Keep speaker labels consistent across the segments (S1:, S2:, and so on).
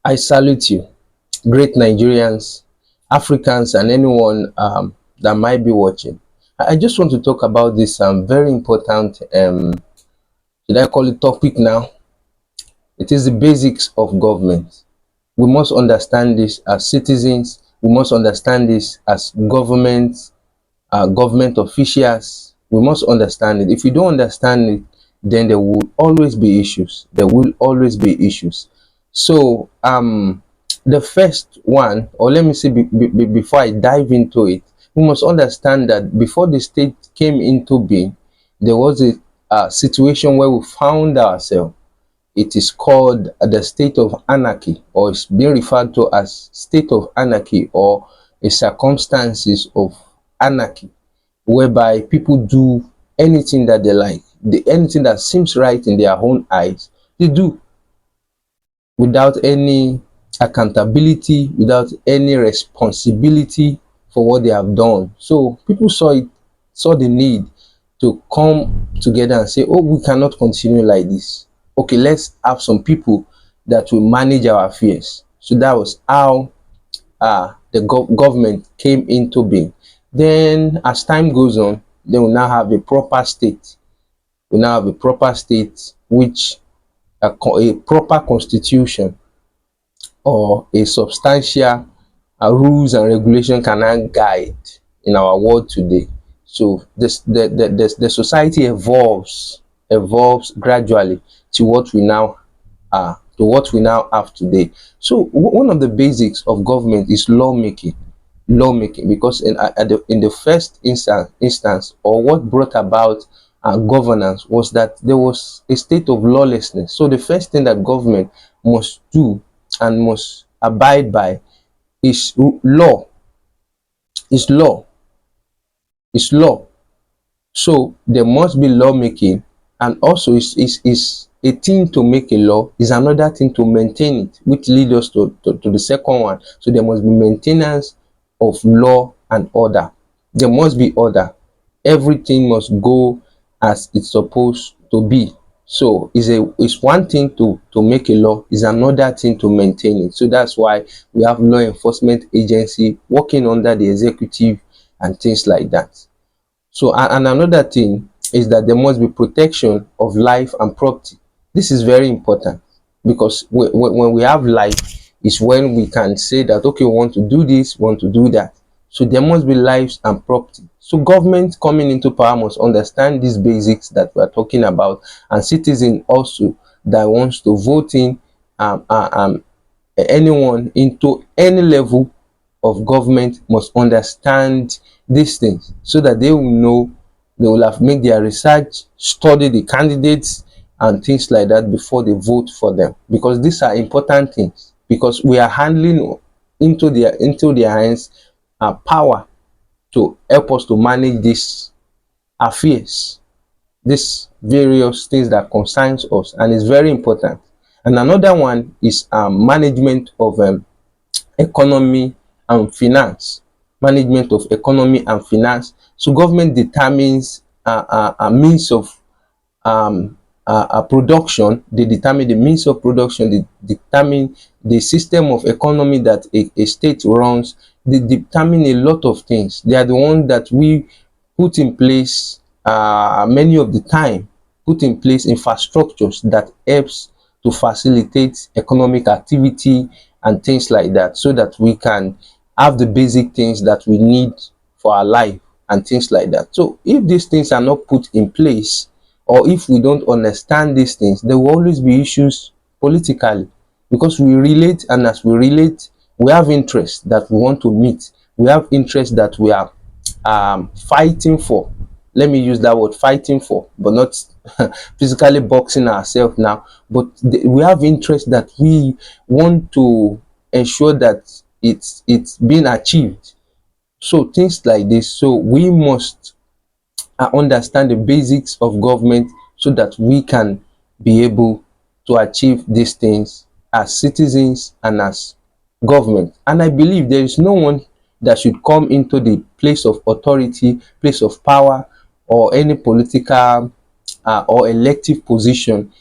S1: I salute you, great Nigerians, Africans, and anyone that might be watching. I just want to talk about this very important, should I call it topic now? It is the basics of government. We must understand this as citizens. We must understand this as government officials. We must understand it. If we don't understand it, then there will always be issues. There will always be issues. So the first one, or let me say before I dive into it, we must understand that before the state came into being, there was a situation where we found ourselves. It is called the state of anarchy, or it's being referred to as state of anarchy, or a circumstances of anarchy, whereby people do anything that they like, anything that seems right in their own eyes, they do, without any accountability, without any responsibility for what they have done. So people saw the need to come together and say, oh, we cannot continue like this. Okay, let's have some people that will manage our affairs. So that was how the government came into being. Then as time goes on, they will now have a proper state. We now have a proper state, which a proper constitution or a substantial rules and regulation can now guide in our world today. So the society evolves gradually to what we now are, to what we now have today. So one of the basics of government is lawmaking, because in the first instance, or what brought about governance, was that there was a state of lawlessness. So the first thing that government must do and must abide by is law. Is law. Is law. So there must be lawmaking, and also is a thing to make a law, is another thing to maintain it, which leads us to the second one. So there must be maintenance of law and order. There must be order. Everything must go as it's supposed to be. So it's one thing to make a law, is another thing to maintain it. So that's why we have law enforcement agency working under the executive and things like that. So and another thing is that there must be protection of life and property. This is very important, because when we have life is when we can say that, okay, we want to do this, we want to do that. So there must be lives and property. So government coming into power must understand these basics that we are talking about, and citizen also that wants to vote in anyone into any level of government must understand these things, so that they will know, they will have made their research, study the candidates and things like that before they vote for them, because these are important things, because we are handling into their hands power to help us to manage these affairs, these various things that concerns us, and it's very important. And another one is management of economy and finance. Management of economy and finance. So government determines a means of production. They determine the means of production. They determine the system of economy that a state runs. They determine a lot of things. They are the ones that we put in place many of the time, put in place infrastructures that helps to facilitate economic activity and things like that, so that we can have the basic things that we need for our life and things like that. So if these things are not put in place, or if we don't understand these things, there will always be issues politically, because we relate, and as we relate, we have interests that we want to meet. We have interests that we are fighting for. Let me use that word, fighting for, but not physically boxing ourselves now. But we have interests that we want to ensure that it's being achieved. So things like this. So we must understand the basics of government, so that we can be able to achieve these things as citizens and as government. And I believe there is no one that should come into the place of authority, place of power, or any political or elective position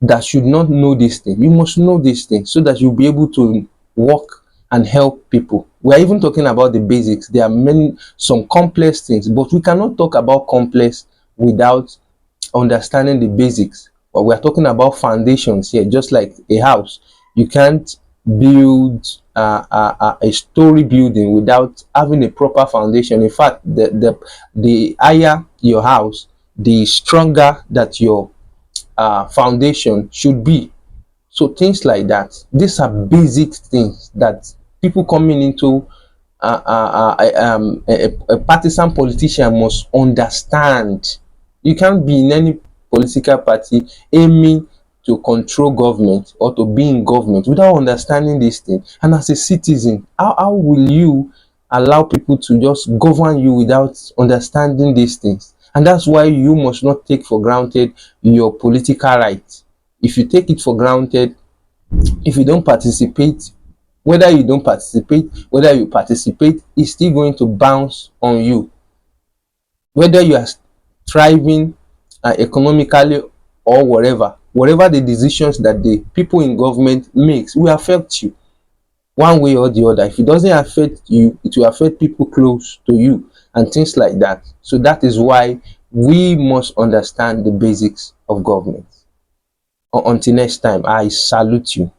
S1: that should not know this thing. You must know this thing so that you'll be able to work and help people. We're even talking about the basics. There are some complex things, but we cannot talk about complex without understanding the basics. But we're talking about foundations here, just like a house. You can't build a story building without having a proper foundation. In fact, the higher your house, the stronger that your foundation should be. So things like that, these are basic things that people coming into a partisan politician must understand. You can't be in any political party aiming to control government or to be in government without understanding this thing. And as a citizen, how will you allow people to just govern you without understanding these things? And that's why you must not take for granted your political rights. If you take it for granted, if you don't participate, whether you don't participate, whether you participate, it's still going to bounce on you. Whether you are thriving economically or whatever the decisions that the people in government makes will affect you one way or the other. If it doesn't affect you, it will affect people close to you and things like that. So that is why we must understand the basics of government. Until next time, I salute you.